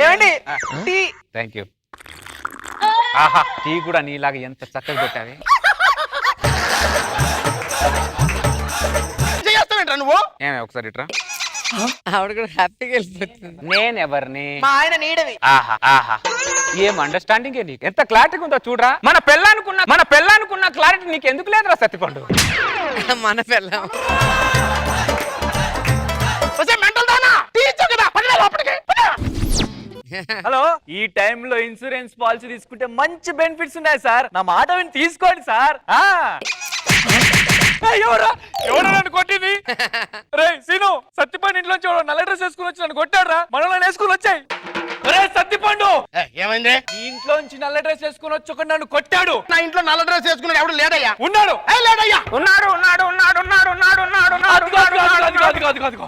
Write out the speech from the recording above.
ఏమండి tea thank you. ఆహా tea కూడా నీలాగా ఎంత చక్కగా పెట్టావి. చేస్తావేంట్రా నువ్వు? ఏమే ఒకసారి ఇట్రా. ఆవిడ కూడా హ్యాపీగా వెళ్ళిపోతుంది. నేనెవరిని? మా ఆయన నీడవి. ఆహా ఆహా ఏం అండర్స్టాండింగ్ నీకు ఎంత క్లారిటీ ఉందో చూడరా. మన పెళ్ళానుకున్న క్లారిటీ నీకు ఎందుకు లేదురా సత్తిపండు? మన పిల్లం హలో, ఈ టైంలో ఇన్సూరెన్స్ పాలసీ తీసుకుంటే మంచి బెనిఫిట్స్ ఉన్నాయి సార్. నా మాట విని తీసుకోండి సార్. ఎవరా నన్ను కొట్టింది? రే సీను, సత్తిపండు ఇంట్లోంచి నల్ల డ్రెస్ వేసుకుని వచ్చి నన్ను కొట్టాడురా. మనలో వేసుకుని వచ్చాయి. రే సత్తిపండు, ఏమైంది? ఈ ఇంట్లోంచి నల్ల డ్రెస్ వేసుకుని వచ్చి ఒక నన్ను కొట్టాడు. నా ఇంట్లో నల్ల డ్రెస్ వేసుకున్నాడు ఎవడు లేడయ్యా? ఉన్నాడు. లేడయ్యా. ఉన్నాడు. అదిగో